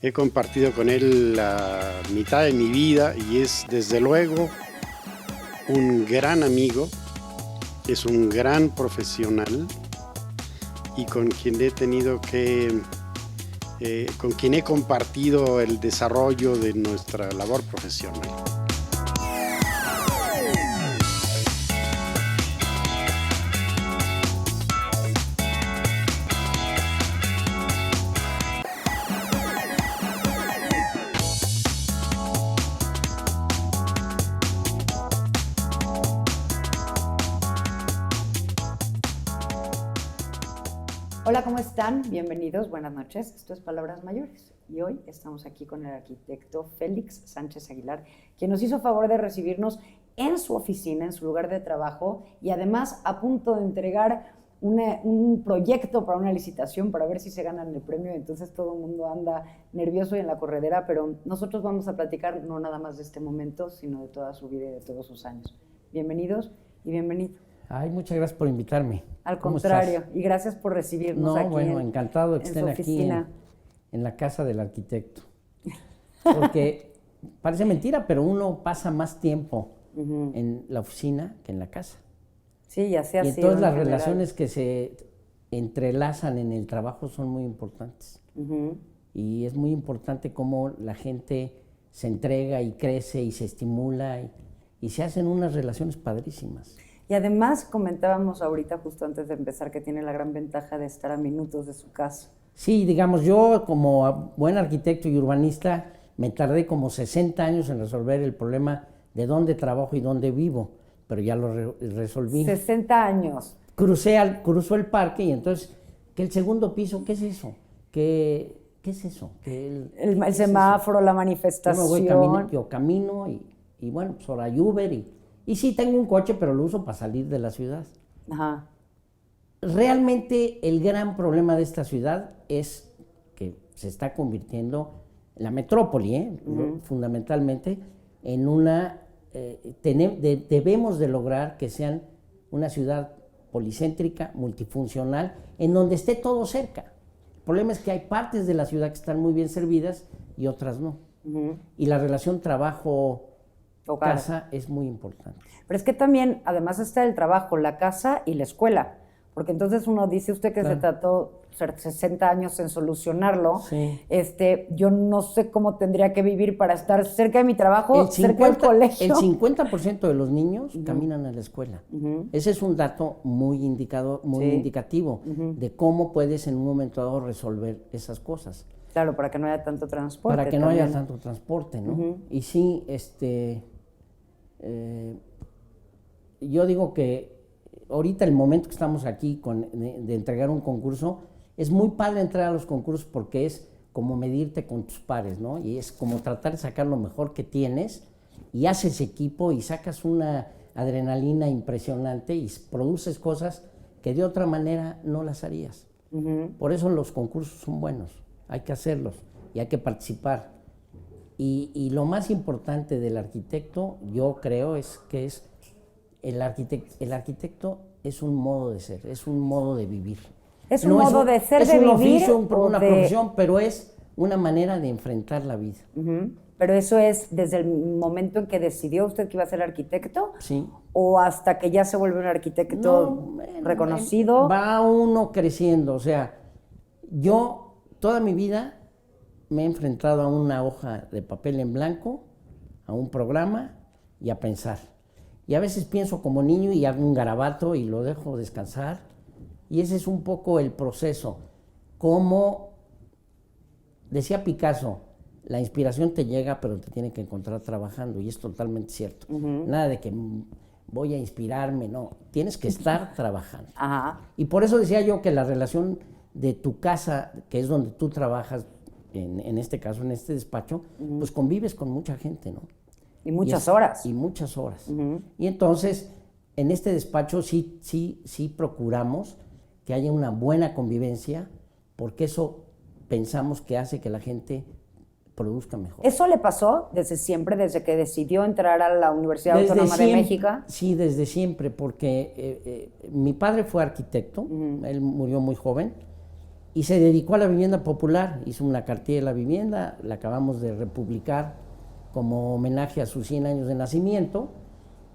He compartido con él la mitad de mi vida y es desde luego un gran amigo, es un gran profesional y con quien con quien he compartido el desarrollo de nuestra labor profesional. Hola, ¿cómo están? Bienvenidos, buenas noches. Esto es Palabras Mayores y hoy estamos aquí con el arquitecto Félix Sánchez Aguilar, quien nos hizo favor de recibirnos en su oficina, en su lugar de trabajo y además a punto de entregar un proyecto para una licitación para ver si se ganan el premio. Entonces todo el mundo anda nervioso y en la corredera, pero nosotros vamos a platicar no nada más de este momento, sino de toda su vida y de todos sus años. Bienvenidos y bienvenido. Ay, muchas gracias por invitarme. Al contrario, y gracias por recibirnos aquí. Bueno, encantado de que estén aquí en la casa del arquitecto. Porque parece mentira, pero uno pasa más tiempo en la oficina que en la casa. Sí, ya sea así. Y entonces las relaciones que se entrelazan en el trabajo son muy importantes. Y es muy importante cómo la gente se entrega y crece y se estimula y se hacen unas relaciones padrísimas. Y además comentábamos ahorita, justo antes de empezar, que tiene la gran ventaja de estar a minutos de su casa. Sí, digamos, yo como buen arquitecto y urbanista me tardé como 60 años en resolver el problema de dónde trabajo y dónde vivo, pero ya lo resolví. 60 años. Cruzó el parque y entonces, que el segundo piso, ¿qué es eso? ¿Qué es eso? El semáforo, la manifestación. Yo camino y bueno, pues ahora hay Uber y sí, tengo un coche, pero lo uso para salir de la ciudad. Ajá. Realmente el gran problema de esta ciudad es que se está convirtiendo, la metrópoli, fundamentalmente, en una... debemos de lograr que sean una ciudad policéntrica, multifuncional, en donde esté todo cerca. El problema es que hay partes de la ciudad que están muy bien servidas y otras no. Y la relación trabajo-casa es muy importante. Pero es que también, además está el trabajo, la casa y la escuela. Porque entonces uno dice usted que se trató 60 años en solucionarlo. Sí. Yo no sé cómo tendría que vivir para estar cerca de mi trabajo, cerca del colegio. El 50% de los niños caminan a la escuela. Ese es un dato muy indicativo de cómo puedes en un momento dado resolver esas cosas. Claro, para que no haya tanto transporte. Para que no haya tanto transporte, ¿no? Y sí, yo digo que ahorita el momento que estamos aquí de entregar un concurso, es muy padre entrar a los concursos porque es como medirte con tus pares, ¿no? Y es como tratar de sacar lo mejor que tienes y haces equipo y sacas una adrenalina impresionante y produces cosas que de otra manera no las harías. Por eso los concursos son buenos, hay que hacerlos y hay que participar. Y lo más importante del arquitecto, yo creo, es que el arquitecto es un modo de ser, es un modo de vivir. Es un modo de ser, de vivir. Es un oficio, una profesión, pero es una manera de enfrentar la vida. Pero eso es desde el momento en que decidió usted que iba a ser arquitecto. Sí. ¿O hasta que ya se vuelve un arquitecto reconocido? Va uno creciendo, o sea, yo toda mi vida me he enfrentado a una hoja de papel en blanco, a un programa y a pensar. Y a veces pienso como niño y hago un garabato y lo dejo descansar. Y ese es un poco el proceso. Como decía Picasso, la inspiración te llega, pero te tiene que encontrar trabajando. Y es totalmente cierto. Nada de que voy a inspirarme, no. Tienes que estar trabajando. Y por eso decía yo que la relación de tu casa, que es donde tú trabajas, en este caso, en este despacho, pues convives con mucha gente, ¿no? Y muchas horas. Y muchas horas. Y entonces, en este despacho sí procuramos que haya una buena convivencia, porque eso pensamos que hace que la gente produzca mejor. ¿Eso le pasó desde siempre, desde que decidió entrar a la Universidad Autónoma de México? Sí, desde siempre, porque mi padre fue arquitecto, él murió muy joven, y se dedicó a la vivienda popular, hizo una cartilla de la vivienda, la acabamos de republicar como homenaje a sus 100 años de nacimiento,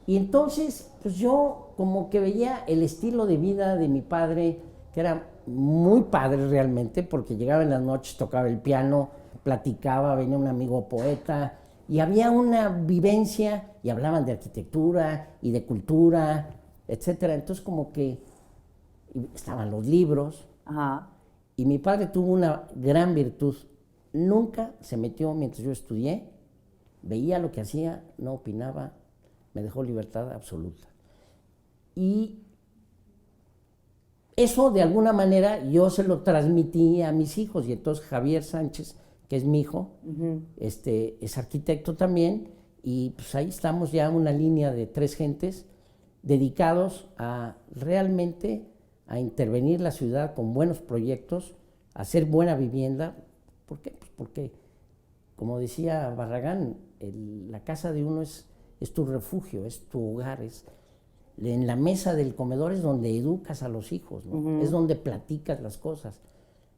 y entonces pues yo como que veía el estilo de vida de mi padre, que era muy padre realmente, porque llegaba en las noches, tocaba el piano, platicaba, venía un amigo poeta, y había una vivencia, y hablaban de arquitectura y de cultura, etcétera. Entonces como que estaban los libros. Ajá. Y mi padre tuvo una gran virtud. Nunca se metió mientras yo estudié, veía lo que hacía, no opinaba, me dejó libertad absoluta. Y eso de alguna manera yo se lo transmití a mis hijos, y entonces Javier Sánchez, que es mi hijo, es arquitecto también, y pues ahí estamos ya una línea de 3 gentes dedicados a realmente a intervenir la ciudad con buenos proyectos, a hacer buena vivienda. ¿Por qué? Pues porque, como decía Barragán, la casa de uno es tu refugio, es tu hogar, en la mesa del comedor es donde educas a los hijos, ¿no? Es donde platicas las cosas,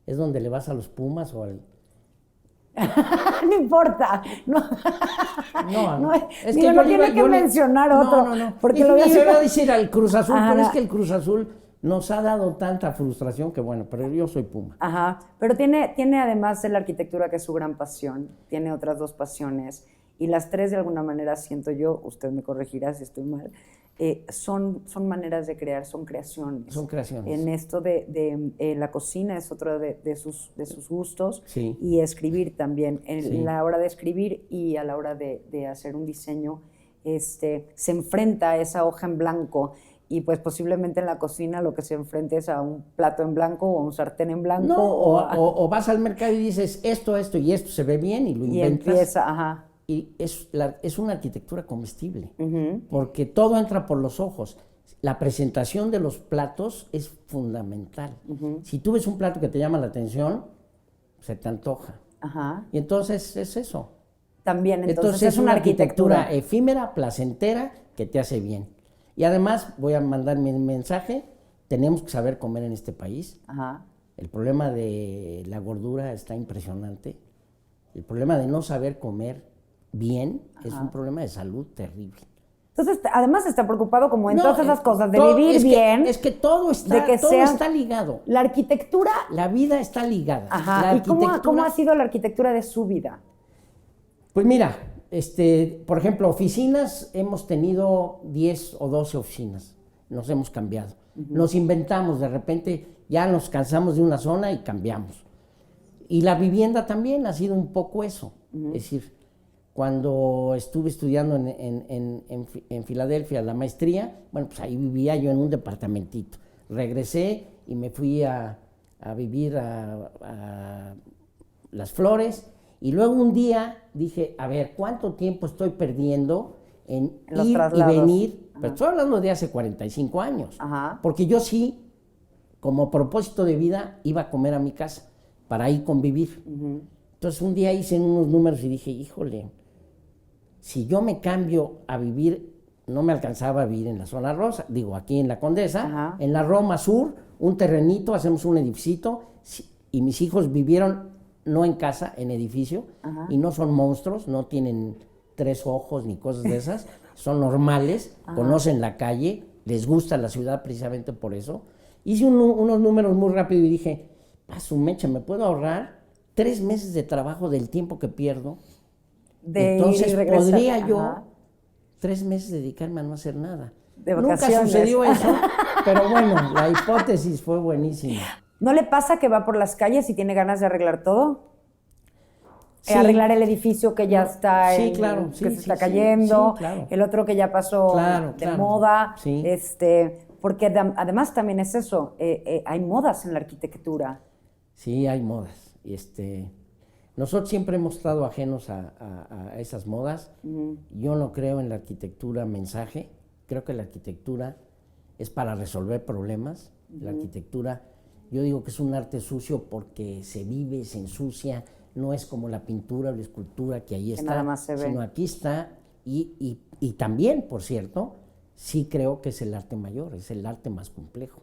es donde le vas a los Pumas o al... No importa. No, es digo, que no tiene que mencionar otro. No. Porque yo lo voy a iba a decir al Cruz Azul, Ajá, pero es que el Cruz Azul nos ha dado tanta frustración que bueno, pero yo soy Puma. Ajá, pero tiene además de la arquitectura, que es su gran pasión, tiene otras 2 pasiones, y las 3 de alguna manera siento yo, usted me corregirá si estoy mal, son maneras de crear, son creaciones. Son creaciones. En esto de la cocina es otro de sus gustos, sí. Y escribir también. En Sí. la hora de escribir y a la hora de hacer un diseño, se enfrenta a esa hoja en blanco, y pues posiblemente en la cocina lo que se enfrente es a un plato en blanco o a un sartén en blanco. No, o vas al mercado y dices esto y esto se ve bien y lo inventas. Y empieza, ajá. Y es una arquitectura comestible, porque todo entra por los ojos. La presentación de los platos es fundamental. Si tú ves un plato que te llama la atención, se te antoja. Ajá. Y entonces es eso. También, entonces es una arquitectura efímera, placentera, que te hace bien. Y además, voy a mandar mi mensaje, tenemos que saber comer en este país. Ajá. El problema de la gordura está impresionante. El problema de no saber comer bien es un problema de salud terrible. Entonces, además está preocupado como en todas esas cosas, de todo, vivir bien. Es que todo está, está ligado. La arquitectura... La vida está ligada. Ajá. ¿Y cómo ha sido la arquitectura de su vida? Pues mira, por ejemplo, oficinas, hemos tenido 10 o 12 oficinas, nos hemos cambiado. Nos inventamos, de repente ya nos cansamos de una zona y cambiamos. Y la vivienda también ha sido un poco eso. Es decir, cuando estuve estudiando en Filadelfia la maestría, bueno, pues ahí vivía yo en un departamentito. Regresé y me fui a vivir a Las Flores. Y luego un día dije, a ver, ¿cuánto tiempo estoy perdiendo en los ir traslados. y venir? Ajá. Pero estoy hablando de hace 45 años. Ajá. Porque yo sí, como propósito de vida, iba a comer a mi casa para ahí convivir. Entonces un día hice unos números y dije, híjole, si yo me cambio a vivir, no me alcanzaba a vivir en la zona rosa, digo, aquí en la Condesa, Ajá. en la Roma Sur, un terrenito, hacemos un edificito, y mis hijos vivieron no en casa, en edificio, Ajá. y no son monstruos, no tienen 3 ojos ni cosas de esas, son normales, Ajá. conocen la calle, les gusta la ciudad precisamente por eso. Hice unos números muy rápido y dije, a su mecha, ¿me puedo ahorrar 3 meses de trabajo del tiempo que pierdo? Entonces podría yo 3 meses dedicarme a no hacer nada. Nunca sucedió eso, pero bueno, la hipótesis fue buenísima. ¿No le pasa que va por las calles y tiene ganas de arreglar todo? Sí. Arreglar el edificio que ya está, Sí, claro, sí, que se sí, está sí, cayendo, sí, claro. el otro que ya pasó de moda, sí. Porque además también es eso, hay modas en la arquitectura. Sí, hay modas. Nosotros siempre hemos estado ajenos a esas modas. Yo no creo en la arquitectura mensaje, creo que la arquitectura es para resolver problemas. La arquitectura, yo digo que es un arte sucio porque se vive, se ensucia, no es como la pintura o la escultura que ahí está, nada más se ve. sino aquí está. Y también, por cierto, sí creo que es el arte mayor, es el arte más complejo.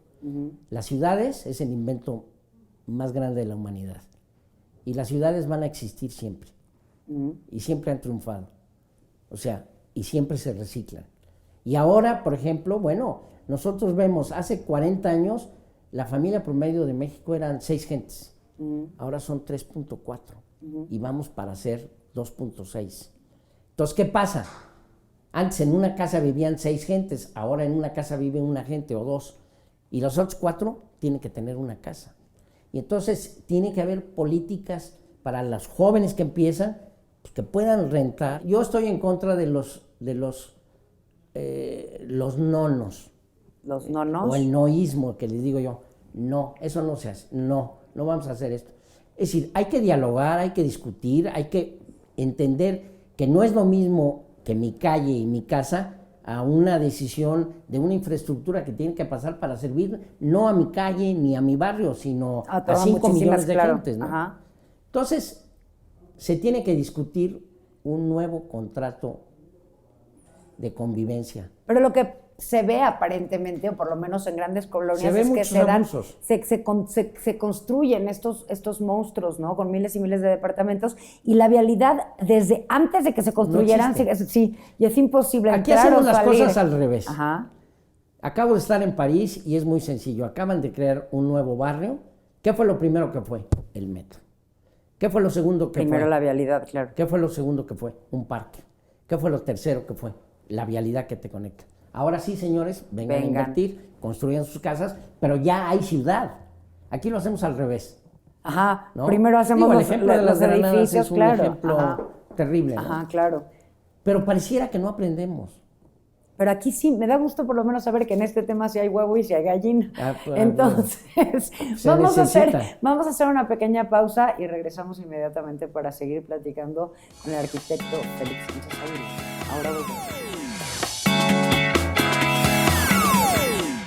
Las ciudades es el invento más grande de la humanidad. Y las ciudades van a existir siempre. Y siempre han triunfado. O sea, y siempre se reciclan. Y ahora, por ejemplo, bueno, nosotros vemos, hace 40 años, la familia promedio de México eran 6 gentes. Ahora son 3.4. Y vamos para ser 2.6. Entonces, ¿qué pasa? Antes en una casa vivían 6 gentes, ahora en una casa vive una gente o 2. Y los otros 4 tienen que tener una casa. Y entonces tiene que haber políticas para los jóvenes que empiezan, pues, que puedan rentar. Yo estoy en contra de los nonos. Los nonos. O el noísmo, que les digo yo. No, eso no se hace. No vamos a hacer esto. Es decir, hay que dialogar, hay que discutir, hay que entender que no es lo mismo que mi calle y mi casa a una decisión de una infraestructura que tiene que pasar para servir no a mi calle ni a mi barrio, sino a 5 millones de gentes, ¿no? Ajá. Entonces, se tiene que discutir un nuevo contrato de convivencia. Pero lo que se ve aparentemente, o por lo menos en grandes colonias, Se ve es que muchos se dan, abusos. se construyen estos monstruos, ¿no? Con miles y miles de departamentos, y la vialidad, desde antes de que se construyeran, No existe. sí, y es imposible Aquí entrar hacemos o las salir. cosas al revés. Ajá. Acabo de estar en París y es muy sencillo. Acaban de crear un nuevo barrio. ¿Qué fue lo primero que fue? El metro. ¿Qué fue lo segundo que Primero fue? la vialidad, claro. ¿Qué fue lo segundo que fue? Un parque. ¿Qué fue lo tercero que fue? La vialidad que te conecta. Ahora sí, señores, vengan a invertir, construyan sus casas, pero ya hay ciudad. Aquí lo hacemos al revés. Ajá, ¿no? primero hacemos Digo, el los, ejemplo de los las granadas edificios, es un claro. ejemplo Ajá. terrible, ¿no? Ajá, claro. Pero pareciera que no aprendemos. Pero aquí sí, me da gusto por lo menos saber que en este tema sí hay huevo y sí hay gallina. Pues, Entonces, se vamos necesita. a hacer una pequeña pausa y regresamos inmediatamente para seguir platicando con el arquitecto Félix Sánchez Aguilar. Ahora volvemos.